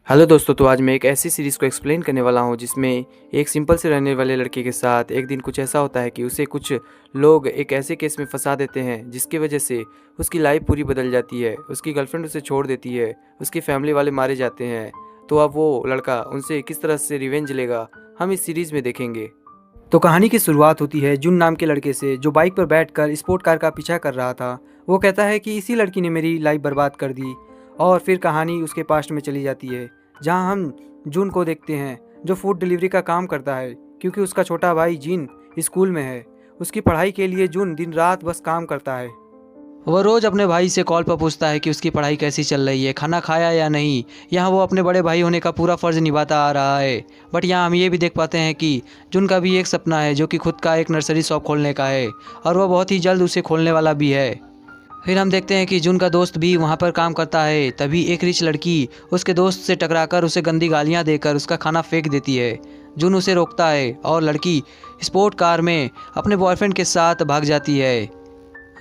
Hello दोस्तों, तो आज मैं एक ऐसी सीरीज़ को एक्सप्लेन करने वाला हूँ जिसमें एक सिंपल से रहने वाले लड़के के साथ एक दिन कुछ ऐसा होता है कि उसे कुछ लोग एक ऐसे केस में फंसा देते हैं जिसकी वजह से उसकी लाइफ पूरी बदल जाती है। उसकी गर्लफ्रेंड उसे छोड़ देती है, उसकी फैमिली वाले मारे जाते हैं। तो अब वो लड़का उनसे किस तरह से रिवेंज लेगा, हम इस सीरीज़ में देखेंगे। तो कहानी की शुरुआत होती है जुन नाम के लड़के से, जो बाइक पर बैठकर स्पोर्ट कार का पीछा कर रहा था। वो कहता है कि इसी लड़की ने मेरी लाइफ बर्बाद कर दी। और फिर कहानी उसके पास्ट में चली जाती है, जहां हम जुन को देखते हैं जो फूड डिलीवरी का काम करता है, क्योंकि उसका छोटा भाई जिन स्कूल में है। उसकी पढ़ाई के लिए जुन दिन रात बस काम करता है। वह रोज़ अपने भाई से कॉल पर पूछता है कि उसकी पढ़ाई कैसी चल रही है, खाना खाया या नहीं। यहाँ वो अपने बड़े भाई होने का पूरा फ़र्ज़ निभाता आ रहा है। बट यहाँ हम ये भी देख पाते हैं कि जुन का भी एक सपना है, जो कि खुद का एक नर्सरी शॉप खोलने का है, और वह बहुत ही जल्द उसे खोलने वाला भी है। फिर हम देखते हैं कि जुन का दोस्त भी वहाँ पर काम करता है। तभी एक रिच लड़की उसके दोस्त से टकराकर उसे गंदी गालियाँ देकर उसका खाना फेंक देती है। जुन उसे रोकता है और लड़की स्पोर्ट कार में अपने बॉयफ्रेंड के साथ भाग जाती है।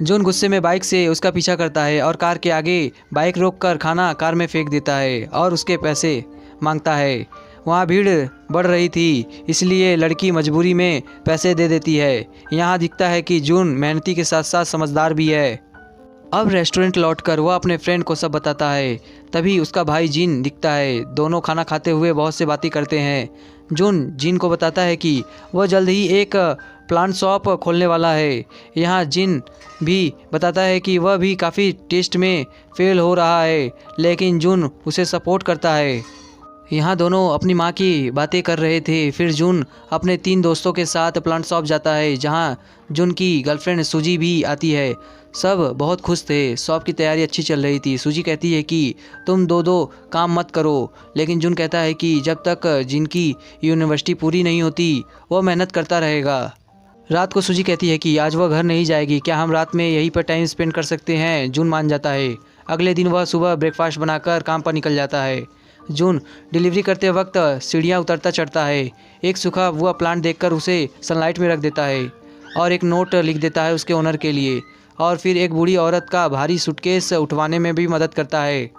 जुन गुस्से में बाइक से उसका पीछा करता है और कार के आगे बाइक रोककर खाना कार में फेंक देता है और उसके पैसे मांगता है। वहाँ भीड़ बढ़ रही थी, इसलिए लड़की मजबूरी में पैसे दे देती है। यहाँ दिखता है कि जुन मेहनती के साथ साथ समझदार भी है। अब रेस्टोरेंट लौटकर वह अपने फ्रेंड को सब बताता है। तभी उसका भाई जिन दिखता है। दोनों खाना खाते हुए बहुत से बातें करते हैं। जुन जिन को बताता है कि वह जल्द ही एक प्लांट शॉप खोलने वाला है। यहाँ जिन भी बताता है कि वह भी काफ़ी टेस्ट में फेल हो रहा है, लेकिन जुन उसे सपोर्ट करता है। यहाँ दोनों अपनी माँ की बातें कर रहे थे। फिर जुन अपने 3 दोस्तों के साथ प्लांट शॉप जाता है, जहाँ जुन की गर्लफ्रेंड सूजी भी आती है। सब बहुत खुश थे, शॉप की तैयारी अच्छी चल रही थी। सूजी कहती है कि तुम दो काम मत करो, लेकिन जुन कहता है कि जब तक जिनकी यूनिवर्सिटी पूरी नहीं होती वो मेहनत करता रहेगा। रात को सूजी कहती है कि आज वह घर नहीं जाएगी, क्या हम रात में यहीं पर टाइम स्पेंड कर सकते हैं। जुन मान जाता है। अगले दिन वह सुबह ब्रेकफास्ट बनाकर काम पर निकल जाता है। जून डिलीवरी करते वक्त सीढ़ियाँ उतरता चढ़ता है। एक सूखा हुआ प्लांट देखकर उसे सनलाइट में रख देता है और एक नोट लिख देता है उसके ओनर के लिए। और फिर एक बूढ़ी औरत का भारी सूटकेस उठवाने में भी मदद करता है।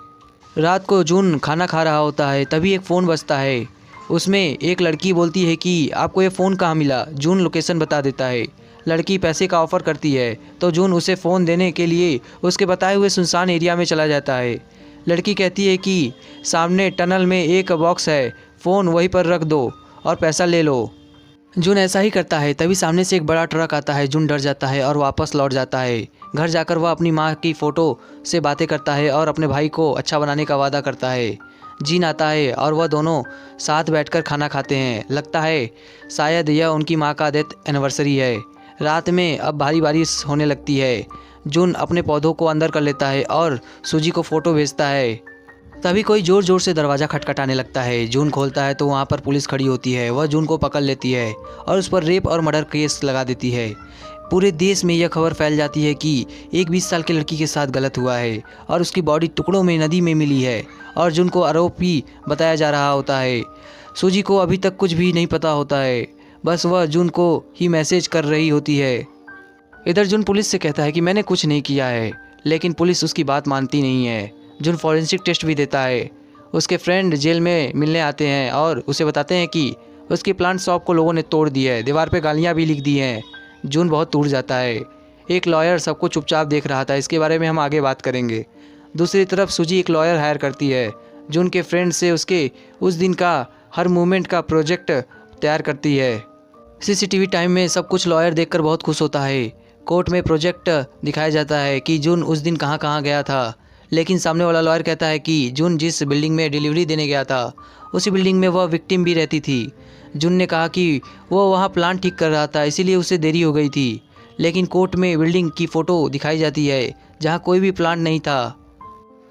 रात को जून खाना खा रहा होता है, तभी एक फ़ोन बजता है। उसमें एक लड़की बोलती है कि आपको ये फ़ोन कहाँ मिला। जून लोकेशन बता देता है। लड़की पैसे का ऑफ़र करती है, तो जून उसे फ़ोन देने के लिए उसके बताए हुए सुनसान एरिया में चला जाता है। लड़की कहती है कि सामने टनल में एक बॉक्स है, फ़ोन वहीं पर रख दो और पैसा ले लो। जून ऐसा ही करता है। तभी सामने से एक बड़ा ट्रक आता है। जून डर जाता है और वापस लौट जाता है। घर जाकर वह अपनी माँ की फ़ोटो से बातें करता है और अपने भाई को अच्छा बनाने का वादा करता है। जीन आता है और वह दोनों साथ बैठकर खाना खाते हैं। लगता है शायद यह उनकी माँ का डेथ एनिवर्सरी है। रात में अब भारी बारिश होने लगती है। जून अपने पौधों को अंदर कर लेता है और सूजी को फ़ोटो भेजता है। तभी कोई ज़ोर ज़ोर से दरवाज़ा खटखटाने लगता है। जून खोलता है तो वहाँ पर पुलिस खड़ी होती है। वह जून को पकड़ लेती है और उस पर रेप और मर्डर केस लगा देती है। पूरे देश में यह खबर फैल जाती है कि एक 20 साल की लड़की के साथ गलत हुआ है और उसकी बॉडी टुकड़ों में नदी में मिली है और जून को आरोपी बताया जा रहा होता है। सूजी को अभी तक कुछ भी नहीं पता होता है, बस वह जून को ही मैसेज कर रही होती है। इधर जून पुलिस से कहता है कि मैंने कुछ नहीं किया है, लेकिन पुलिस उसकी बात मानती नहीं है। जून फॉरेंसिक टेस्ट भी देता है। उसके फ्रेंड जेल में मिलने आते हैं और उसे बताते हैं कि उसकी प्लांट शॉप को लोगों ने तोड़ दिया है, दीवार पे गालियाँ भी लिख दी हैं। जून बहुत टूट जाता है। एक लॉयर सबको चुपचाप देख रहा था, इसके बारे में हम आगे बात करेंगे। दूसरी तरफ सूजी एक लॉयर हायर करती है। जून के फ्रेंड से उसके उस दिन का हर मूवमेंट का प्रोजेक्ट तैयार करती है। सीसीटीवी टाइम में सब कुछ लॉयर देखकर बहुत खुश होता है। कोर्ट में प्रोजेक्ट दिखाया जाता है कि जून उस दिन कहाँ कहाँ गया था, लेकिन सामने वाला लॉयर कहता है कि जून जिस बिल्डिंग में डिलीवरी देने गया था उसी बिल्डिंग में वह विक्टिम भी रहती थी। जून ने कहा कि वो वहाँ प्लांट ठीक कर रहा था, इसीलिए उसे देरी हो गई थी। लेकिन कोर्ट में बिल्डिंग की फ़ोटो दिखाई जाती है जहाँ कोई भी प्लांट नहीं था।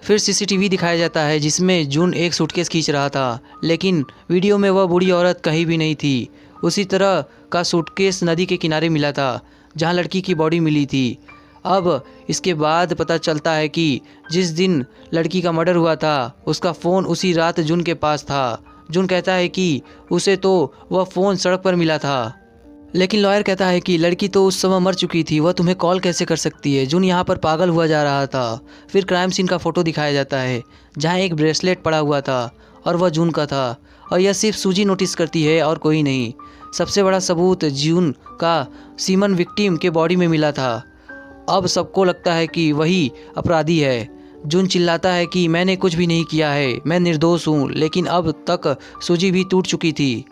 फिर सीसीटीवी दिखाया जाता है जिसमें जून एक सूटकेस खींच रहा था, लेकिन वीडियो में वह बूढ़ी औरत कहीं भी नहीं थी। उसी तरह का सूटकेस नदी के किनारे मिला था जहाँ लड़की की बॉडी मिली थी। अब इसके बाद पता चलता है कि जिस दिन लड़की का मर्डर हुआ था उसका फ़ोन उसी रात जून के पास था। जून कहता है कि उसे तो वह फ़ोन सड़क पर मिला था, लेकिन लॉयर कहता है कि लड़की तो उस समय मर चुकी थी, वह तुम्हें कॉल कैसे कर सकती है। जून यहाँ पर पागल हुआ जा रहा था। फिर क्राइम सीन का फ़ोटो दिखाया जाता है जहाँ एक ब्रेसलेट पड़ा हुआ था और वह जून का था, और यह सिर्फ सूजी नोटिस करती है और कोई नहीं। सबसे बड़ा सबूत जून का सीमन विक्टिम के बॉडी में मिला था। अब सबको लगता है कि वही अपराधी है। जून चिल्लाता है कि मैंने कुछ भी नहीं किया है, मैं निर्दोष हूँ, लेकिन अब तक सूजी भी टूट चुकी थी।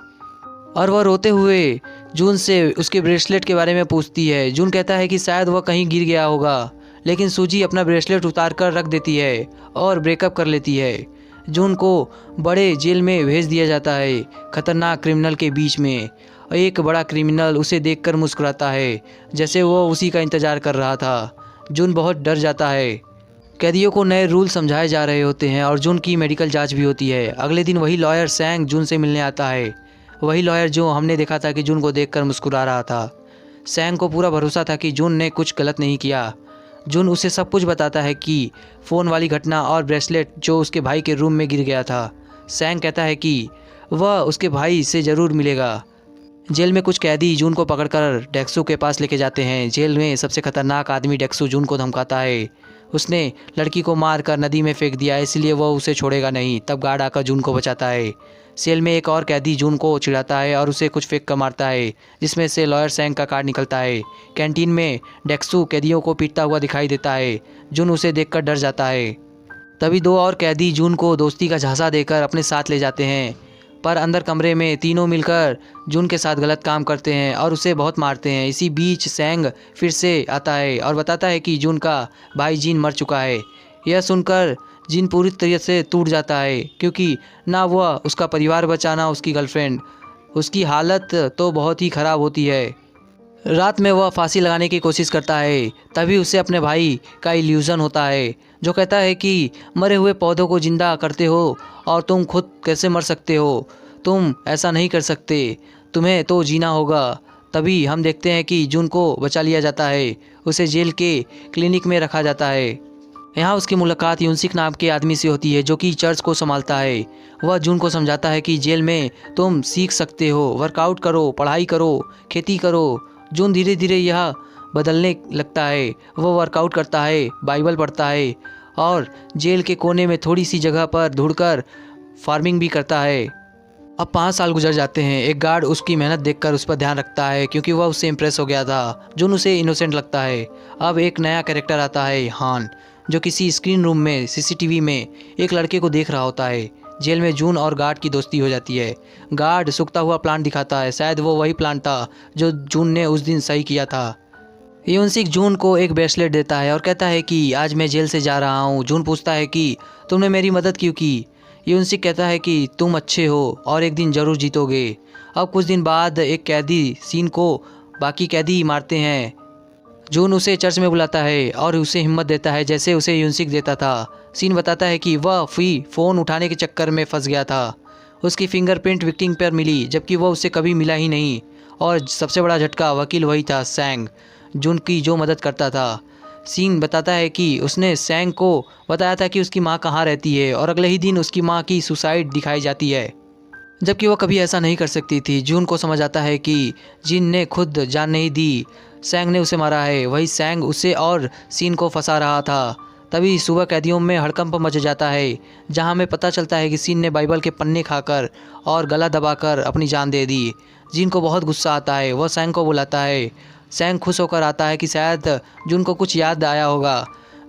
और वह रोते हुए जून से उसके ब्रेसलेट के बारे में पूछती है। जून कहता है कि शायद वह कहीं गिर गया होगा, लेकिन सूजी अपना ब्रेसलेट उतार कर रख देती है और ब्रेकअप कर लेती है। जून को बड़े जेल में भेज दिया जाता है, खतरनाक क्रिमिनल के बीच में। एक बड़ा क्रिमिनल उसे देखकर मुस्कुराता है, जैसे वो उसी का इंतज़ार कर रहा था। जून बहुत डर जाता है। कैदियों को नए रूल समझाए जा रहे होते हैं और जून की मेडिकल जांच भी होती है। अगले दिन वही लॉयर सैंग जून से मिलने आता है, वही लॉयर जो हमने देखा था कि जून को देखकर मुस्कुरा रहा था। सैंग को पूरा भरोसा था कि जून ने कुछ गलत नहीं किया। जून उसे सब कुछ बताता है कि फ़ोन वाली घटना और ब्रेसलेट जो उसके भाई के रूम में गिर गया था। सैंग कहता है कि वह उसके भाई से ज़रूर मिलेगा। जेल में कुछ कैदी जून को पकड़कर डेक्सू के पास लेके जाते हैं। जेल में सबसे खतरनाक आदमी डेक्सू जून को धमकाता है। उसने लड़की को मारकर नदी में फेंक दिया, इसलिए वह उसे छोड़ेगा नहीं। तब गार्ड आकर जून को बचाता है। सेल में एक और कैदी जून को चिढ़ाता है और उसे कुछ फेंक कर मारता है, जिसमें से लॉयर सैंग का कार्ड निकलता है। कैंटीन में डेक्सू कैदियों को पीटता हुआ दिखाई देता है। जून उसे देखकर डर जाता है। तभी दो और कैदी जून को दोस्ती का झांसा देकर अपने साथ ले जाते हैं, पर अंदर कमरे में तीनों मिलकर जून के साथ गलत काम करते हैं और उसे बहुत मारते हैं। इसी बीच सैंग फिर से आता है और बताता है कि जून का भाई जीन मर चुका है। यह सुनकर जीन पूरी तरह से टूट जाता है, क्योंकि ना वह उसका परिवार बचा ना उसकी गर्लफ्रेंड। उसकी हालत तो बहुत ही ख़राब होती है। रात में वह फांसी लगाने की कोशिश करता है। तभी उसे अपने भाई का इल्यूज़न होता है, जो कहता है कि मरे हुए पौधों को जिंदा करते हो और तुम खुद कैसे मर सकते हो, तुम ऐसा नहीं कर सकते, तुम्हें तो जीना होगा। तभी हम देखते हैं कि जून को बचा लिया जाता है। उसे जेल के क्लिनिक में रखा जाता है। यहाँ उसकी मुलाकात यूनसिक नाम के आदमी से होती है, जो कि चर्च को संभालता है। वह जून को समझाता है कि जेल में तुम सीख सकते हो, वर्कआउट करो, पढ़ाई करो, खेती करो। जून धीरे धीरे यह बदलने लगता है। वह वर्कआउट करता है, बाइबल पढ़ता है और जेल के कोने में थोड़ी सी जगह पर ढूंढकर फार्मिंग भी करता है। अब 5 साल गुजर जाते हैं। एक गार्ड उसकी मेहनत देखकर उस पर ध्यान रखता है, क्योंकि वह उससे इम्प्रेस हो गया था। जून उसे इनोसेंट लगता है। अब एक नया कैरेक्टर आता है, हान, जो किसी स्क्रीन रूम में सीसीटीवी में एक लड़के को देख रहा होता है। जेल में जून और गार्ड की दोस्ती हो जाती है। गार्ड सूखता हुआ प्लांट दिखाता है, शायद वो वही प्लांट था जो जून ने उस दिन सही किया था। यूनसिक जून को एक ब्रेसलेट देता है और कहता है कि आज मैं जेल से जा रहा हूँ। जून पूछता है कि तुमने मेरी मदद क्यों की। यूनसिक कहता है कि तुम अच्छे हो और एक दिन ज़रूर जीतोगे। अब कुछ दिन बाद एक कैदी सीन को बाकी कैदी मारते हैं। जून उसे चर्च में बुलाता है और उसे हिम्मत देता है, जैसे उसे यूनसिक देता था। सीन बताता है कि वह फ़ोन उठाने के चक्कर में फंस गया था। उसकी फिंगरप्रिंट विक्टिम पर मिली, जबकि वह उससे कभी मिला ही नहीं। और सबसे बड़ा झटका, वकील वही था, सैंग, जून की जो मदद करता था। सीन बताता है कि उसने सैंग को बताया था कि उसकी माँ कहाँ रहती है, और अगले ही दिन उसकी माँ की सुसाइड दिखाई जाती है, जबकि वह कभी ऐसा नहीं कर सकती थी। जून को समझ आता है कि जिन ने खुद जान नहीं दी, सैंग ने उसे मारा है। वही सैंग उसे और सीन को फंसा रहा था। तभी सुबह कैदियों में हड़कंप मच जाता है, जहां हमें पता चलता है कि सीन ने बाइबल के पन्ने खाकर और गला दबाकर अपनी जान दे दी। जीन को बहुत गुस्सा आता है। वह सैंग को बुलाता है। सैंग खुश होकर आता है कि शायद जून को कुछ याद आया होगा।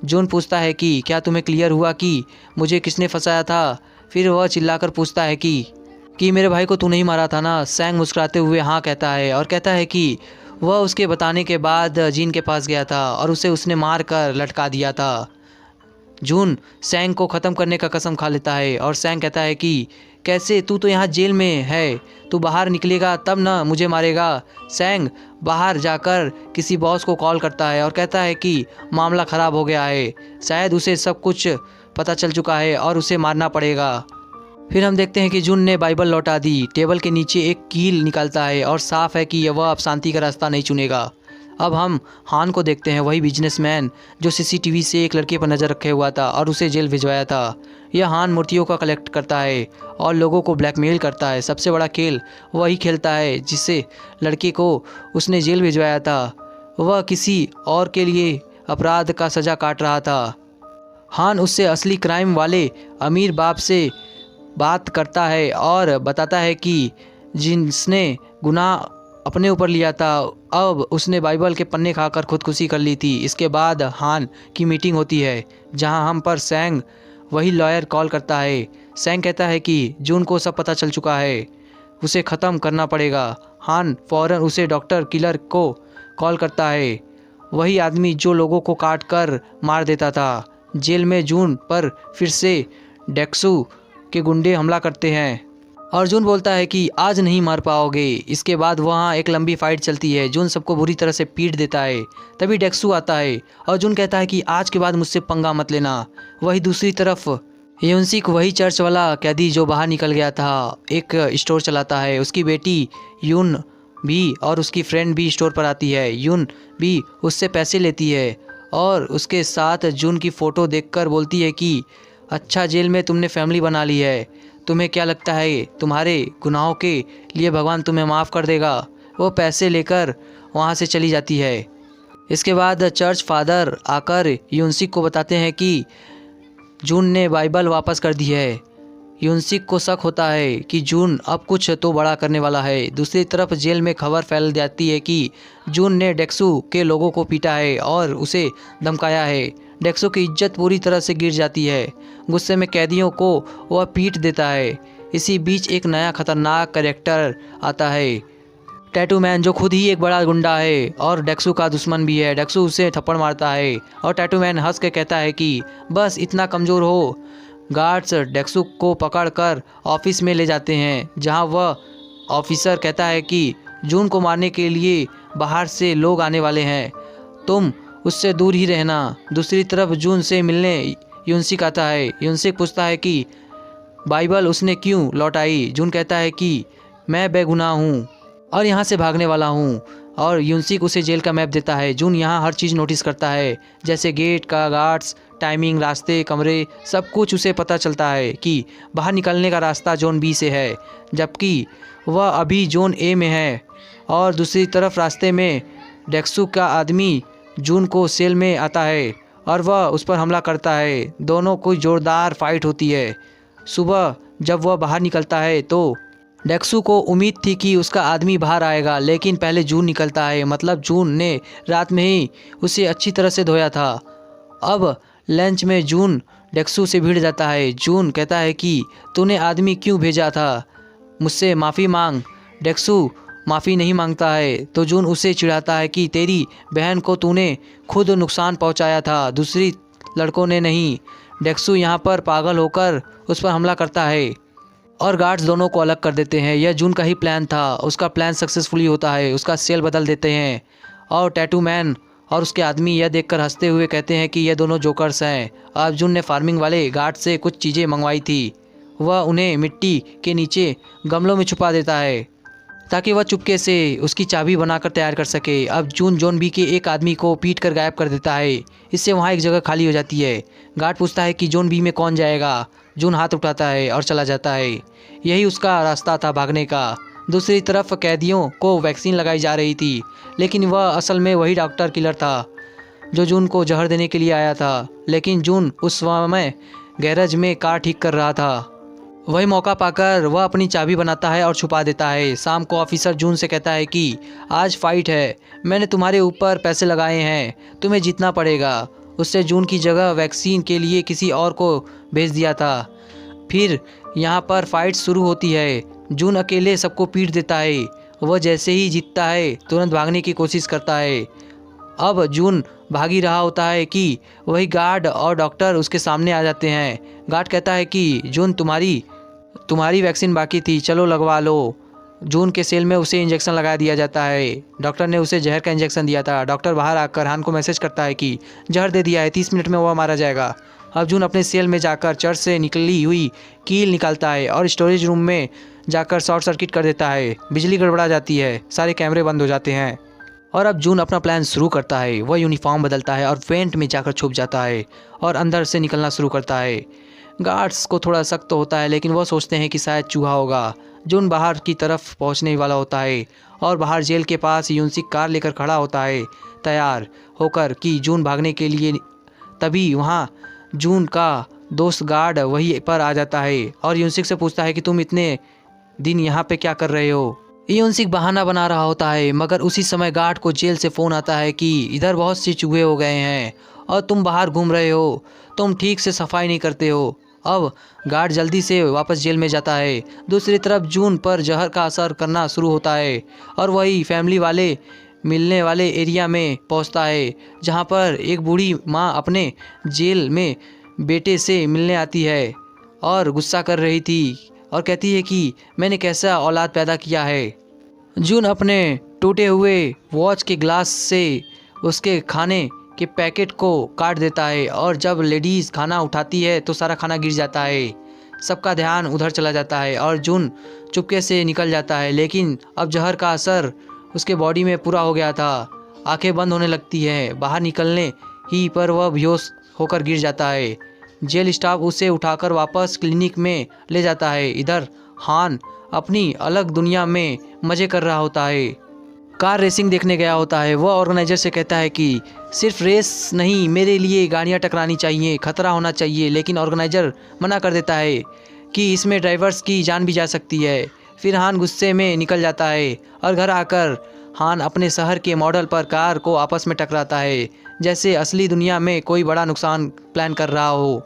जून पूछता है कि क्या तुम्हें क्लियर हुआ कि मुझे किसने फंसाया था। फिर वह चिल्लाकर पूछता है कि मेरे भाई को तू नहीं मारा था ना। सैंग मुस्कुराते हुए हाँ कहता है और कहता है कि वह उसके बताने के बाद जीन के पास गया था और उसे उसने मार कर लटका दिया था। जून सैंग को ख़त्म करने का कसम खा लेता है और सैंग कहता है कि कैसे, तू तो यहाँ जेल में है, तू बाहर निकलेगा तब ना मुझे मारेगा। सैंग बाहर जाकर किसी बॉस को कॉल करता है और कहता है कि मामला ख़राब हो गया है, शायद उसे सब कुछ पता चल चुका है और उसे मारना पड़ेगा। फिर हम देखते हैं कि जून ने बाइबल लौटा दी। टेबल के नीचे एक कील निकलता है और साफ है कि वह अब शांति का रास्ता नहीं चुनेगा। अब हम हान को देखते हैं, वही बिजनेसमैन जो सीसीटीवी से एक लड़के पर नज़र रखे हुआ था और उसे जेल भिजवाया था। यह हान मूर्तियों का कलेक्ट करता है और लोगों को ब्लैकमेल करता है। सबसे बड़ा खेल वही खेलता है जिससे लड़के को उसने जेल भिजवाया था। वह किसी और के लिए अपराध का सज़ा काट रहा था। हान उससे असली क्राइम वाले अमीर बाप से बात करता है और बताता है कि जिसने गुनाह अपने ऊपर लिया था अब उसने बाइबल के पन्ने खाकर खुदकुशी कर ली थी। इसके बाद हान की मीटिंग होती है जहां हम पर सैंग वही लॉयर कॉल करता है। सैंग कहता है कि जून को सब पता चल चुका है, उसे ख़त्म करना पड़ेगा। हान फौरन उसे डॉक्टर किलर को कॉल करता है, वही आदमी जो लोगों को काट कर मार देता था। जेल में जून पर फिर से डेक्सू के गुंडे हमला करते हैं और जून बोलता है कि आज नहीं मार पाओगे। इसके बाद वहाँ एक लंबी फाइट चलती है। जून सबको बुरी तरह से पीट देता है। तभी डेक्सू आता है और जून कहता है कि आज के बाद मुझसे पंगा मत लेना। वही दूसरी तरफ यूनसिक, वही चर्च वाला कैदी जो बाहर निकल गया था, एक स्टोर चलाता है। उसकी बेटी यून भी और उसकी फ्रेंड भी स्टोर पर आती है। यून भी उससे पैसे लेती है और उसके साथ जून की फ़ोटो देखकर बोलती है कि अच्छा, जेल में तुमने फैमिली बना ली है, तुम्हें क्या लगता है तुम्हारे गुनाहों के लिए भगवान तुम्हें माफ़ कर देगा। वो पैसे लेकर वहाँ से चली जाती है। इसके बाद चर्च फादर आकर यूनसिक को बताते हैं कि जून ने बाइबल वापस कर दी है। यूनसिक को शक होता है कि जून अब कुछ तो बड़ा करने वाला है। दूसरी तरफ जेल में खबर फैल जाती है कि जून ने डेक्सू के लोगों को पीटा है और उसे धमकाया है। डेक्सू की इज्जत पूरी तरह से गिर जाती है। गुस्से में कैदियों को वह पीट देता है। इसी बीच एक नया खतरनाक कैरेक्टर आता है, टैटू मैन, जो खुद ही एक बड़ा गुंडा है और डेक्सू का दुश्मन भी है। डेक्सू उसे थप्पड़ मारता है और टैटू मैन हंस के कहता है कि बस इतना कमज़ोर हो। गार्ड्स डेक्सू को पकड़कर ऑफिस में ले जाते हैं जहां वह ऑफिसर कहता है कि जून को मारने के लिए बाहर से लोग आने वाले हैं, तुम उससे दूर ही रहना। दूसरी तरफ जून से मिलने यूनसिक आता है। यूनसिक पूछता है कि बाइबल उसने क्यों लौटाई। जून कहता है कि मैं बेगुनाह हूँ और यहाँ से भागने वाला हूँ, और यूनसिक उसे जेल का मैप देता है। जून यहाँ हर चीज़ नोटिस करता है, जैसे गेट का गार्ड्स, टाइमिंग, रास्ते, कमरे, सब कुछ उसे पता चलता है कि बाहर निकलने का रास्ता जोन बी से है, जबकि वह अभी जोन ए में है। और दूसरी तरफ रास्ते में डेक्सू का आदमी जून को सेल में आता है और वह उस पर हमला करता है। दोनों कोई ज़ोरदार फाइट होती है। सुबह जब वह बाहर निकलता है तो डेक्सू को उम्मीद थी कि उसका आदमी बाहर आएगा, लेकिन पहले जून निकलता है। मतलब जून ने रात में ही उसे अच्छी तरह से धोया था। अब लंच में जून डेक्सू से भिड़ जाता है। जून कहता है कि तूने आदमी क्यों भेजा था, मुझसे माफ़ी मांग। डेक्सू माफ़ी नहीं मांगता है तो जून उसे चिढ़ाता है कि तेरी बहन को तूने खुद नुकसान पहुंचाया था, दूसरी लड़कों ने नहीं। डेक्सू यहाँ पर पागल होकर उस पर हमला करता है और गार्ड्स दोनों को अलग कर देते हैं। यह जून का ही प्लान था। उसका प्लान सक्सेसफुली होता है। उसका सेल बदल देते हैं और टैटू मैन और उसके आदमी यह देखकर हंसते हुए कहते हैं कि ये दोनों जोकर्स हैं। अब जून ने फार्मिंग वाले गार्ड से कुछ चीज़ें मंगवाई थी। वह उन्हें मिट्टी के नीचे गमलों में छुपा देता है ताकि वह चुपके से उसकी चाबी बनाकर तैयार कर सके। अब जून जोन बी के एक आदमी को पीट कर गायब कर देता है। इससे वहाँ एक जगह खाली हो जाती है। गार्ड पूछता है कि जोन बी में कौन जाएगा। जून हाथ उठाता है और चला जाता है। यही उसका रास्ता था भागने का। दूसरी तरफ कैदियों को वैक्सीन लगाई जा रही थी, लेकिन वह असल में वही डॉक्टर किलर था जो जून को जहर देने के लिए आया था। लेकिन जून उस समय गैरेज में कार ठीक कर रहा था। वही मौका पाकर वह अपनी चाबी बनाता है और छुपा देता है। शाम को ऑफिसर जून से कहता है कि आज फाइट है, मैंने तुम्हारे ऊपर पैसे लगाए हैं, तुम्हें जीतना पड़ेगा। उससे जून की जगह वैक्सीन के लिए किसी और को भेज दिया था। फिर यहाँ पर फाइट शुरू होती है। जून अकेले सबको पीट देता है। वह जैसे ही जीतता है तुरंत भागने की कोशिश करता है। अब जून भाग ही रहा होता है कि वही गार्ड और डॉक्टर उसके सामने आ जाते हैं। गार्ड कहता है कि जून तुम्हारी वैक्सीन बाकी थी, चलो लगवा लो। जून के सेल में उसे इंजेक्शन लगा दिया जाता है। डॉक्टर ने उसे जहर का इंजेक्शन दिया था। डॉक्टर बाहर आकर हान को मैसेज करता है कि जहर दे दिया है, 30 मिनट में वह मारा जाएगा। अब जून अपने सेल में जाकर चर्च से निकली हुई कील निकालता है और स्टोरेज रूम में जाकर शॉर्ट सर्किट कर देता है। बिजली गड़बड़ा जाती है, सारे कैमरे बंद हो जाते हैं और अब जून अपना प्लान शुरू करता है। वह यूनिफॉर्म बदलता है और वेंट में जाकर छुप जाता है और अंदर से निकलना शुरू करता है। गार्ड्स को थोड़ा शक तो होता है, लेकिन वह सोचते हैं कि शायद चूहा होगा। जून बाहर की तरफ पहुंचने वाला होता है और बाहर जेल के पास यूनसिक कार लेकर खड़ा होता है तैयार होकर कि जून भागने के लिए। तभी वहाँ जून का दोस्त गार्ड वहीं पर आ जाता है और यूनसिक से पूछता है कि तुम इतने दिन यहाँ पे क्या कर रहे हो। यूनसिक बहाना बना रहा होता है, मगर उसी समय गार्ड को जेल से फ़ोन आता है कि इधर बहुत से चूहे हो गए हैं और तुम बाहर घूम रहे हो, तुम ठीक से सफाई नहीं करते हो। अब गार्ड जल्दी से वापस जेल में जाता है। दूसरी तरफ जून पर जहर का असर करना शुरू होता है और वही फैमिली वाले मिलने वाले एरिया में पहुंचता है, जहां पर एक बूढ़ी माँ अपने जेल में बेटे से मिलने आती है और गुस्सा कर रही थी और कहती है कि मैंने कैसा औलाद पैदा किया है। जून अपने टूटे हुए वॉच के ग्लास से उसके खाने के पैकेट को काट देता है और जब लेडीज़ खाना उठाती है तो सारा खाना गिर जाता है। सबका ध्यान उधर चला जाता है और जून चुपके से निकल जाता है, लेकिन अब जहर का असर उसके बॉडी में पूरा हो गया था। आंखें बंद होने लगती है। बाहर निकलने ही पर वह बेहोश होकर गिर जाता है। जेल स्टाफ उसे उठाकर वापस क्लिनिक में ले जाता है। इधर हान अपनी अलग दुनिया में मज़े कर रहा होता है। कार रेसिंग देखने गया होता है। वह ऑर्गेनाइजर से कहता है कि सिर्फ रेस नहीं, मेरे लिए गाड़ियाँ टकरानी चाहिए, खतरा होना चाहिए, लेकिन ऑर्गेनाइजर मना कर देता है कि इसमें ड्राइवर्स की जान भी जा सकती है। फिर हान गुस्से में निकल जाता है और घर आकर हान अपने शहर के मॉडल पर कार को आपस में टकराता है, जैसे असली दुनिया में कोई बड़ा नुकसान प्लान कर रहा हो।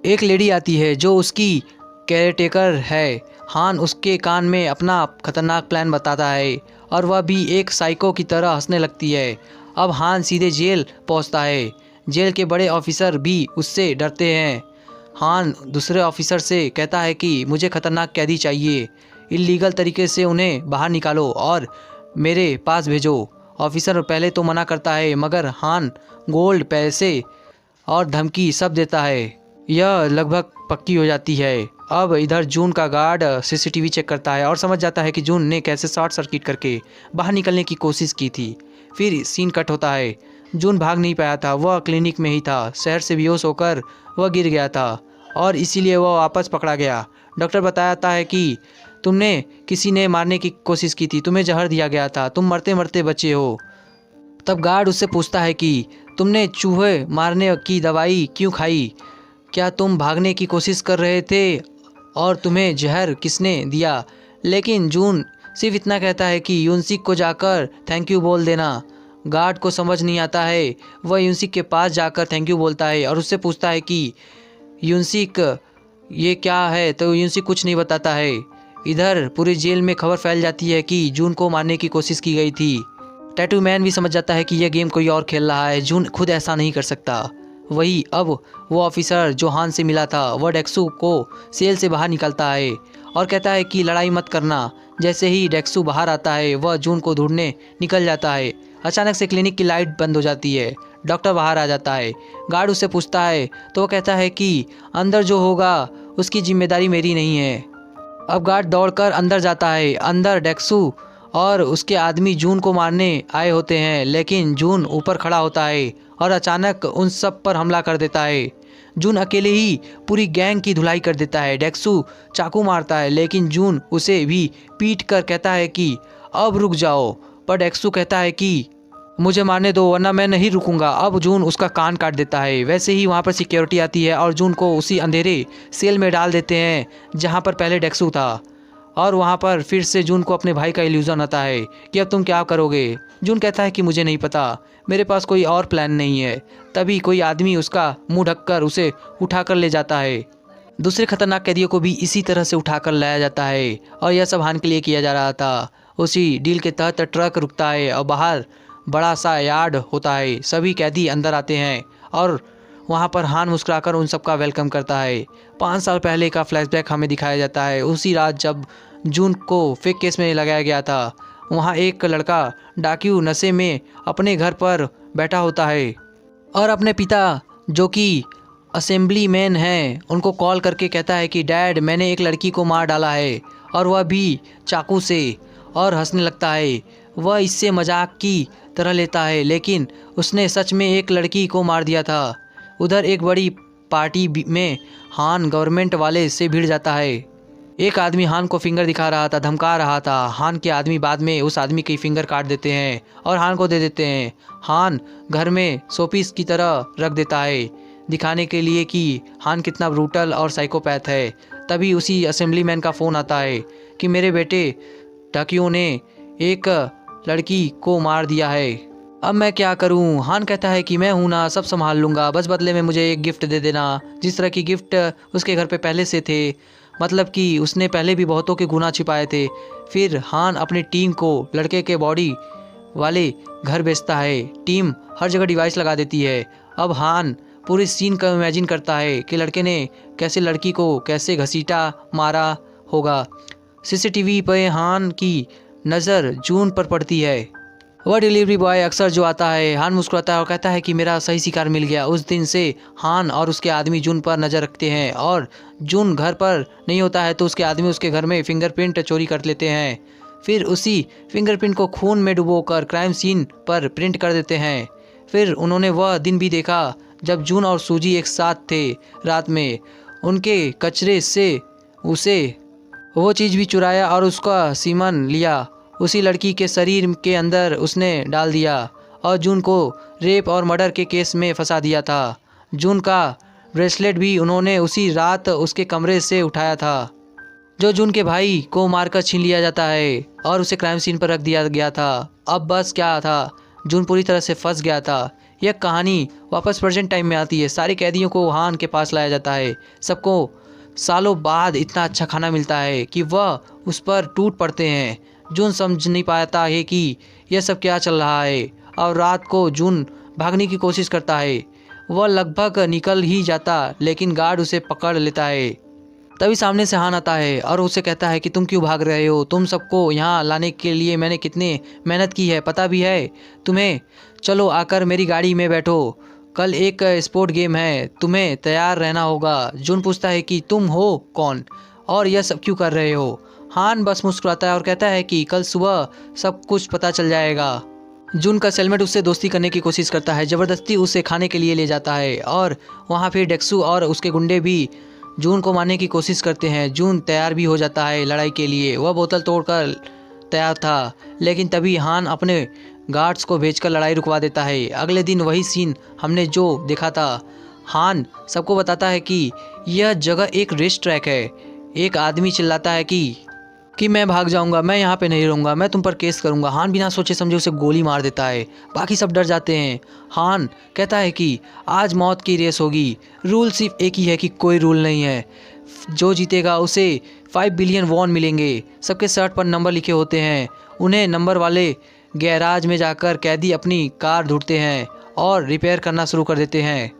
एक लेडी आती है जो उसकी केयरटेकर है। हान उसके कान में अपना खतरनाक प्लान बताता है और वह भी एक साइको की तरह हंसने लगती है। अब हान सीधे जेल पहुंचता है। जेल के बड़े ऑफिसर भी उससे डरते हैं। हान दूसरे ऑफिसर से कहता है कि मुझे खतरनाक कैदी चाहिए, इल्लीगल तरीके से उन्हें बाहर निकालो और मेरे पास भेजो। ऑफिसर पहले तो मना करता है, मगर हान गोल्ड, पैसे और धमकी सब देता है। यह लगभग पक्की हो जाती है। अब इधर जून का गार्ड सीसीटीवी चेक करता है और समझ जाता है कि जून ने कैसे शॉर्ट सर्किट करके बाहर निकलने की कोशिश की थी। फिर सीन कट होता है। जून भाग नहीं पाया था, वह क्लिनिक में ही था। शहर से बेहोश होकर वह गिर गया था और इसीलिए वह वापस पकड़ा गया। डॉक्टर बताता है कि तुमने किसी ने मारने की कोशिश की थी, तुम्हें जहर दिया गया था, तुम मरते मरते बचे हो। तब गार्ड उससे पूछता है कि तुमने चूहे मारने की दवाई क्यों खाई? क्या तुम भागने की कोशिश कर रहे थे और तुम्हें जहर किसने दिया? लेकिन जून सिर्फ इतना कहता है कि यूनसिक को जाकर थैंक यू बोल देना। गार्ड को समझ नहीं आता है। वह यूनसिक के पास जाकर थैंक यू बोलता है और उससे पूछता है कि यूनसिक ये क्या है, तो यूनसिक कुछ नहीं बताता है। इधर पूरे जेल में खबर फैल जाती है कि जून को मारने की कोशिश की गई थी। टैटू मैन भी समझ जाता है कि यह गेम कोई और खेल रहा है, जून खुद ऐसा नहीं कर सकता। वही अब वो ऑफिसर जो हान से मिला था, वह डेक्सू को सेल से बाहर निकलता है और कहता है कि लड़ाई मत करना। जैसे ही डेक्सू बाहर आता है, वह जून को ढूंढने निकल जाता है। अचानक से क्लिनिक की लाइट बंद हो जाती है। डॉक्टर बाहर आ जाता है। गार्ड उससे पूछता है तो वह कहता है कि अंदर जो होगा उसकी जिम्मेदारी मेरी नहीं है। अब गार्ड दौड़कर अंदर जाता है। अंदर डेक्सू और उसके आदमी जून को मारने आए होते हैं, लेकिन जून ऊपर खड़ा होता है और अचानक उन सब पर हमला कर देता है। जून अकेले ही पूरी गैंग की धुलाई कर देता है। डेक्सू चाकू मारता है, लेकिन जून उसे भी पीट कर कहता है कि अब रुक जाओ, पर डेक्सू कहता है कि मुझे मारने दो वरना मैं नहीं रुकूंगा। अब जून उसका कान काट देता है। वैसे ही वहाँ पर सिक्योरिटी आती है और जून को उसी अंधेरे सेल में डाल देते हैं जहाँ पर पहले डेक्सू था। और वहाँ पर फिर से जून को अपने भाई का इल्यूजन आता है कि अब तुम क्या करोगे। जून कहता है कि मुझे नहीं पता, मेरे पास कोई और प्लान नहीं है। तभी कोई आदमी उसका मुंह ढककर उसे उठाकर ले जाता है। दूसरे खतरनाक कैदियों को भी इसी तरह से उठाकर लाया जाता है और यह सब हान के लिए किया जा रहा था। उसी डील के तहत ट्रक रुकता है और बाहर बड़ा सा यार्ड होता है। सभी कैदी अंदर आते हैं और वहाँ पर हान मुस्कुराकर उन सबका वेलकम करता है। 5 साल पहले का फ्लैशबैक हमें दिखाया जाता है। उसी रात जब जून को फेक केस में लगाया गया था, वहाँ एक लड़का डाकू नशे में अपने घर पर बैठा होता है और अपने पिता जो कि असेंबली मैन हैं उनको कॉल करके कहता है कि डैड, मैंने एक लड़की को मार डाला है, और वह भी चाकू से, और हंसने लगता है। वह इससे मजाक की तरह लेता है, लेकिन उसने सच में एक लड़की को मार दिया था। उधर एक बड़ी पार्टी में हान गवर्नमेंट वाले से भिड़ जाता है। एक आदमी हान को फिंगर दिखा रहा था, धमका रहा था। हान के आदमी बाद में उस आदमी की फिंगर काट देते हैं और हान को दे देते हैं। हान घर में शोपीस की तरह रख देता है। दिखाने के लिए कि हान कितना ब्रूटल और साइकोपैथ है। तभी उसी असेंबलीमैन का फ़ोन आता है कि मेरे बेटे डाकियों ने एक लड़की को मार दिया है, अब मैं क्या करूं। हान कहता है कि मैं हूं ना, सब संभाल लूँगा, बस बदले में मुझे एक गिफ्ट दे देना। जिस तरह की गिफ्ट उसके घर पे पहले से थे, मतलब कि उसने पहले भी बहुतों के गुनाह छिपाए थे। फिर हान अपनी टीम को लड़के के बॉडी वाले घर भेजता है। टीम हर जगह डिवाइस लगा देती है। अब हान पूरे सीन का इमेजिन करता है कि लड़के ने कैसे लड़की को कैसे घसीटा मारा होगा। सीसीटीवी पे हान की नज़र जून पर पड़ती है। वह डिलीवरी बॉय अक्सर जो आता है, हान मुस्कुराता है और कहता है कि मेरा सही शिकार मिल गया। उस दिन से हान और उसके आदमी जून पर नज़र रखते हैं और जून घर पर नहीं होता है तो उसके आदमी उसके घर में फिंगरप्रिंट चोरी कर लेते हैं। फिर उसी फिंगरप्रिंट को खून में डुबोकर क्राइम सीन पर प्रिंट कर देते हैं। फिर उन्होंने वह दिन भी देखा जब जून और सूजी एक साथ थे रात में। उनके कचरे से उसे वो चीज़ भी चुराया और उसका सीमन लिया उसी लड़की के शरीर के अंदर उसने डाल दिया और जून को रेप और मर्डर के केस में फंसा दिया था। जून का ब्रेसलेट भी उन्होंने उसी रात उसके कमरे से उठाया था, जो जून के भाई को मारकर छीन लिया जाता है और उसे क्राइम सीन पर रख दिया गया था। अब बस क्या था, जून पूरी तरह से फंस गया था। यह कहानी वापस प्रेजेंट टाइम में आती है। सारे कैदियों को हान के पास लाया जाता है। सबको सालों बाद इतना अच्छा खाना मिलता है कि वह उस पर टूट पड़ते हैं। जून समझ नहीं पाता है कि यह सब क्या चल रहा है और रात को जून भागने की कोशिश करता है। वह लगभग निकल ही जाता लेकिन गार्ड उसे पकड़ लेता है। तभी सामने से हान आता है और उसे कहता है कि तुम क्यों भाग रहे हो, तुम सबको यहाँ लाने के लिए मैंने कितने मेहनत की है पता भी है तुम्हें। चलो आकर मेरी गाड़ी में बैठो, कल एक स्पोर्ट गेम है, तुम्हें तैयार रहना होगा। जून पूछता है कि तुम हो कौन और यह सब क्यों कर रहे हो। हान बस मुस्कुराता है और कहता है कि कल सुबह सब कुछ पता चल जाएगा। जून का सेलमेट उससे दोस्ती करने की कोशिश करता है, ज़बरदस्ती उसे खाने के लिए ले जाता है और वहाँ फिर डेक्सू और उसके गुंडे भी जून को मारने की कोशिश करते हैं। जून तैयार भी हो जाता है लड़ाई के लिए, वह बोतल तोड़कर तैयार था, लेकिन तभी हान अपने गार्ड्स को भेजकर लड़ाई रुकवा देता है। अगले दिन वही सीन हमने जो देखा था। हान सबको बताता है कि यह जगह एक रेस ट्रैक है। एक आदमी चिल्लाता है कि मैं भाग जाऊंगा, मैं यहाँ पे नहीं रहूँगा, मैं तुम पर केस करूँगा। हान बिना सोचे समझे उसे गोली मार देता है। बाकी सब डर जाते हैं। हान कहता है कि आज मौत की रेस होगी, रूल सिर्फ एक ही है कि कोई रूल नहीं है, जो जीतेगा उसे 5 बिलियन वॉन मिलेंगे। सबके शर्ट पर नंबर लिखे होते हैं। उन्हें नंबर वाले गैराज में जाकर कैदी अपनी कार ढूंढते हैं और रिपेयर करना शुरू कर देते हैं।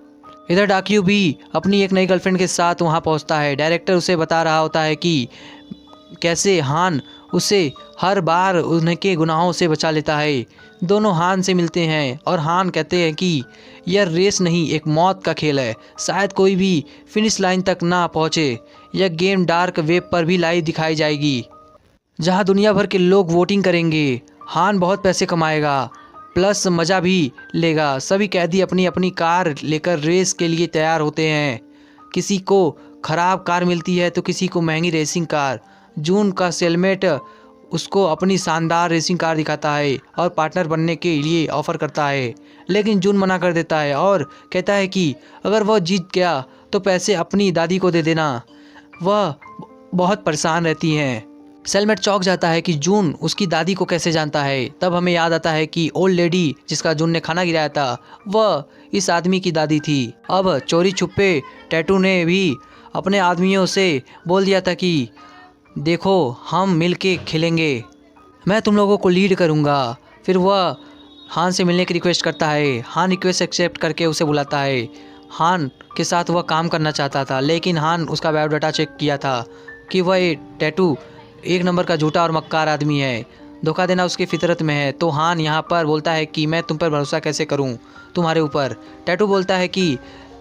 इधर डाकियो भी अपनी एक नई गर्लफ्रेंड के साथ वहाँ पहुँचता है। डायरेक्टर उसे बता रहा होता है कि कैसे हान उसे हर बार उनके गुनाहों से बचा लेता है। दोनों हान से मिलते हैं और हान कहते हैं कि यह रेस नहीं, एक मौत का खेल है, शायद कोई भी फिनिश लाइन तक ना पहुँचे। यह गेम डार्क वेब पर भी लाइव दिखाई जाएगी, जहां दुनिया भर के लोग वोटिंग करेंगे। हान बहुत पैसे कमाएगा प्लस मज़ा भी लेगा। सभी कैदी अपनी अपनी कार लेकर रेस के लिए तैयार होते हैं। किसी को ख़राब कार मिलती है तो किसी को महंगी रेसिंग कार। जून का सेलमेट उसको अपनी शानदार रेसिंग कार दिखाता है और पार्टनर बनने के लिए ऑफ़र करता है, लेकिन जून मना कर देता है और कहता है कि अगर वह जीत गया तो पैसे अपनी दादी को दे देना। वह बहुत परेशान रहती हैं। सेलमेट चौंक जाता है कि जून उसकी दादी को कैसे जानता है। तब हमें याद आता है कि ओल्ड लेडी जिसका जून ने खाना गिराया था वह इस आदमी की दादी थी। अब चोरी छुपे टैटू ने भी अपने आदमियों से बोल दिया था कि देखो हम मिलके खेलेंगे, मैं तुम लोगों को लीड करूँगा। फिर वह हान से मिलने की रिक्वेस्ट करता है। हान रिक्वेस्ट एक्सेप्ट करके उसे बुलाता है। हान के साथ वह काम करना चाहता था, लेकिन हान उसका बायोडाटा चेक किया था कि वह टैटू एक नंबर का झूठा और मक्कार आदमी है। धोखा देना उसकी फितरत में है। तो हान यहाँ पर बोलता है कि मैं तुम पर भरोसा कैसे करूँ तुम्हारे ऊपर। टैटू बोलता है कि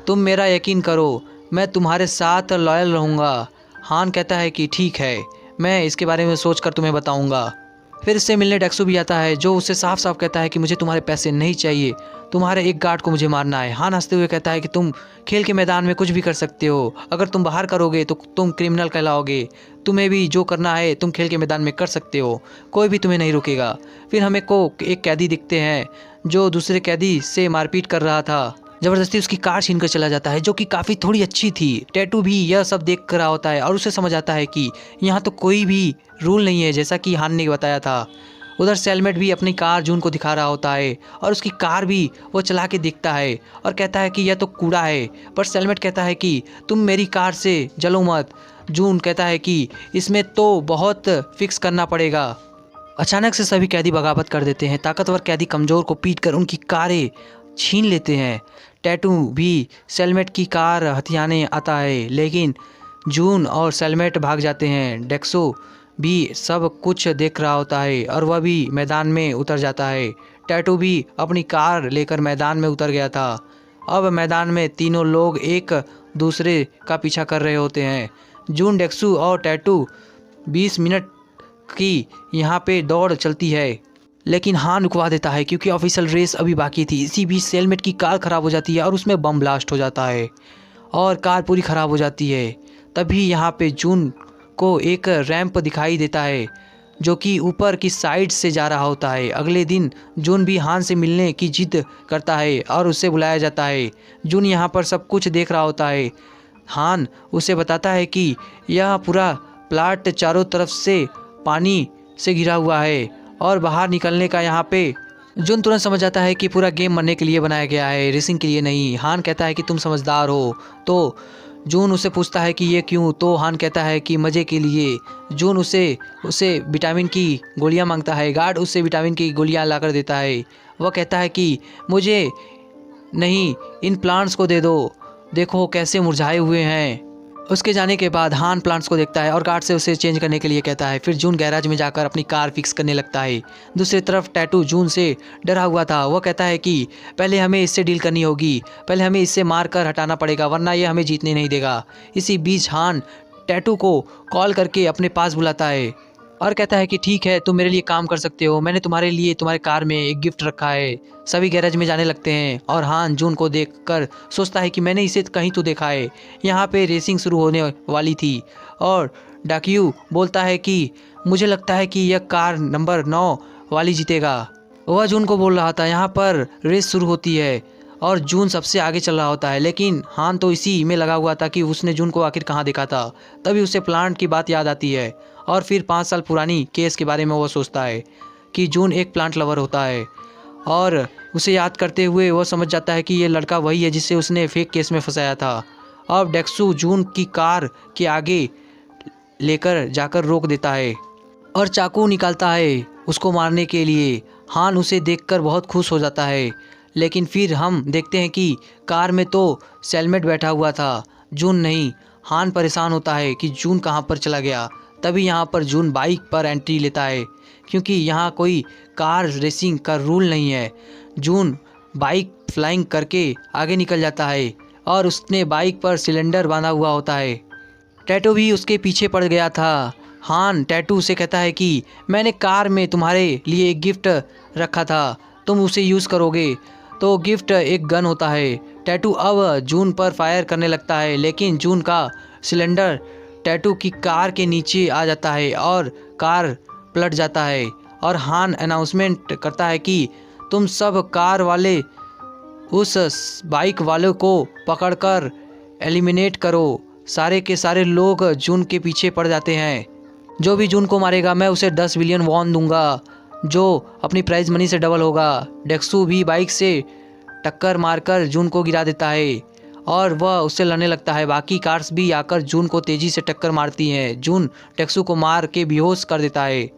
तुम मेरा यकीन करो, मैं तुम्हारे साथ लॉयल रहूँगा। हान कहता है कि ठीक है, मैं इसके बारे में सोच कर तुम्हें बताऊँगा। फिर इससे मिलने डेक्सू भी आता है, जो उसे साफ साफ कहता है कि मुझे तुम्हारे पैसे नहीं चाहिए, तुम्हारे एक गार्ड को मुझे मारना है। हान हंसते हुए कहता है कि तुम खेल के मैदान में कुछ भी कर सकते हो, अगर तुम बाहर करोगे तो तुम क्रिमिनल कहलाओगे। तुम्हें भी जो करना है तुम खेल के मैदान में कर सकते हो, कोई भी तुम्हें नहीं रोकेगा। फिर हमें को एक कैदी दिखते हैं जो दूसरे कैदी से मारपीट कर रहा था। ज़बरदस्ती उसकी कार छीन कर चला जाता है, जो कि काफ़ी थोड़ी अच्छी थी। टैटू भी यह सब देख कर रहा होता है और उसे समझ आता है कि यहाँ तो कोई भी रूल नहीं है, जैसा कि हान ने बताया था। उधर सेलमेट भी अपनी कार जून को दिखा रहा होता है और उसकी कार भी वो चला के देखता है और कहता है कि यह तो कूड़ा है। पर सेलमेट कहता है कि तुम मेरी कार से जलो मत। जून कहता है कि इसमें तो बहुत फिक्स करना पड़ेगा। अचानक से सभी कैदी बगावत कर देते हैं। ताकतवर कैदी कमज़ोर को पीटकर उनकी कारें छीन लेते हैं। टैटू भी सेलमेट की कार हथियाने आता है, लेकिन जून और सेलमेट भाग जाते हैं। डेक्सो भी सब कुछ देख रहा होता है और वह भी मैदान में उतर जाता है। टैटू भी अपनी कार लेकर मैदान में उतर गया था। अब मैदान में तीनों लोग एक दूसरे का पीछा कर रहे होते हैं। जून, डेक्सू और टैटू 20 मिनट की यहाँ पे दौड़ चलती है, लेकिन हान रुकवा देता है क्योंकि ऑफिशियल रेस अभी बाकी थी। इसी बीच सेलमेट की कार ख़राब हो जाती है और उसमें बम ब्लास्ट हो जाता है और कार पूरी ख़राब हो जाती है। तभी यहाँ पे जून को एक रैंप दिखाई देता है जो कि ऊपर की साइड से जा रहा होता है। अगले दिन जून भी हान से मिलने की जिद करता है और उसे बुलाया जाता है। जून यहाँ पर सब कुछ देख रहा होता है। हान उसे बताता है कि यह पूरा प्लाट चारों तरफ से पानी से घिरा हुआ है और बाहर निकलने का यहाँ पे जून तुरंत समझ जाता है कि पूरा गेम मरने के लिए बनाया गया है, रेसिंग के लिए नहीं। हान कहता है कि तुम समझदार हो। तो जून उसे पूछता है कि ये क्यों, तो हान कहता है कि मज़े के लिए। जून उसे विटामिन की गोलियां मांगता है। गार्ड उसे विटामिन की गोलियां लाकर देता है। वह कहता है कि मुझे नहीं, इन प्लांट्स को दे दो, देखो कैसे मुरझाए हुए हैं। उसके जाने के बाद हान प्लांट्स को देखता है और गार्ड से उसे चेंज करने के लिए कहता है। फिर जून गैराज में जाकर अपनी कार फिक्स करने लगता है। दूसरी तरफ टैटू जून से डरा हुआ था। वह कहता है कि पहले हमें इससे डील करनी होगी, पहले हमें इससे मार कर हटाना पड़ेगा, वरना ये हमें जीतने नहीं देगा। इसी बीच हान टैटू को कॉल करके अपने पास बुलाता है और कहता है कि ठीक है, तुम मेरे लिए काम कर सकते हो, मैंने तुम्हारे लिए तुम्हारे कार में एक गिफ्ट रखा है। सभी गैराज में जाने लगते हैं और हान जून को देखकर सोचता है कि मैंने इसे कहीं तो देखा है। यहाँ पे रेसिंग शुरू होने वाली थी और डाक्यू बोलता है कि मुझे लगता है कि यह कार नंबर 9 वाली जीतेगा। वह जून को बोल रहा था। यहाँ पर रेस शुरू होती है और जून सबसे आगे चल रहा होता है, लेकिन हान तो इसी में लगा हुआ था कि उसने जून को आखिर कहाँ देखा था। तभी उसे प्लांट की बात याद आती है और फिर 5 साल पुरानी केस के बारे में वो सोचता है कि जून एक प्लांट लवर होता है और उसे याद करते हुए वो समझ जाता है कि ये लड़का वही है जिसे उसने फेक केस में फंसाया था। अब डेक्सू जून की कार के आगे लेकर जाकर रोक देता है और चाकू निकालता है उसको मारने के लिए। हान उसे देखकर बहुत खुश हो जाता है, लेकिन फिर हम देखते हैं कि कार में तो सेलमेट बैठा हुआ था, जून नहीं। हान परेशान होता है कि जून कहाँ पर चला गया। तभी यहाँ पर जून बाइक पर एंट्री लेता है क्योंकि यहाँ कोई कार रेसिंग का रूल नहीं है। जून बाइक फ्लाइंग करके आगे निकल जाता है और उसने बाइक पर सिलेंडर बांधा हुआ होता है। टैटू भी उसके पीछे पड़ गया था। हान टैटू से कहता है कि मैंने कार में तुम्हारे लिए एक गिफ्ट रखा था, तुम उसे यूज़ करोगे। तो गिफ्ट एक गन होता है। टैटू अब जून पर फायर करने लगता है, लेकिन जून का सिलेंडर टैटू की कार के नीचे आ जाता है और कार पलट जाता है और हान अनाउंसमेंट करता है कि तुम सब कार वाले उस बाइक वाले को पकड़कर एलिमिनेट करो। सारे के सारे लोग जून के पीछे पड़ जाते हैं। जो भी जून को मारेगा मैं उसे 10 बिलियन वॉन दूंगा, जो अपनी प्राइज मनी से डबल होगा। डेक्सू भी बाइक से टक्कर मारकर जून को गिरा देता है और वह उससे लड़ने लगता है। बाकी कार्स भी आकर जून को तेज़ी से टक्कर मारती हैं। जून डेक्सू को मार के बेहोश कर देता है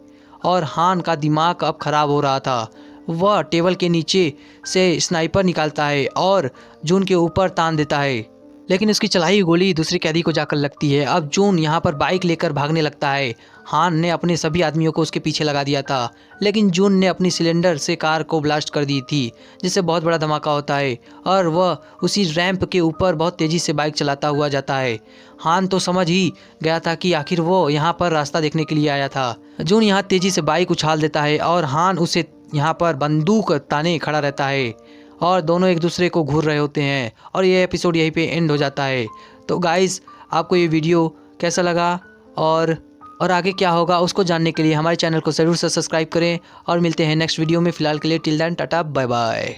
और हान का दिमाग अब ख़राब हो रहा था। वह टेबल के नीचे से स्नाइपर निकालता है और जून के ऊपर तान देता है, लेकिन उसकी चलाई हुई गोली दूसरे कैदी को जाकर लगती है। अब जून यहाँ पर बाइक लेकर भागने लगता है। हान ने अपने सभी आदमियों को उसके पीछे लगा दिया था, लेकिन जून ने अपनी सिलेंडर से कार को ब्लास्ट कर दी थी, जिससे बहुत बड़ा धमाका होता है और वह उसी रैंप के ऊपर बहुत तेज़ी से बाइक चलाता हुआ जाता है। हान तो समझ ही गया था कि आखिर वो यहाँ पर रास्ता देखने के लिए आया था। जून यहाँ तेज़ी से बाइक उछाल देता है और हान उसे यहाँ पर बंदूक ताने खड़ा रहता है और दोनों एक दूसरे को घूर रहे होते हैं और ये एपिसोड यहीं पे एंड हो जाता है। तो गाइज़, आपको ये वीडियो कैसा लगा और आगे क्या होगा उसको जानने के लिए हमारे चैनल को ज़रूर से सब्सक्राइब करें और मिलते हैं नेक्स्ट वीडियो में। फ़िलहाल के लिए till then tata bye bye.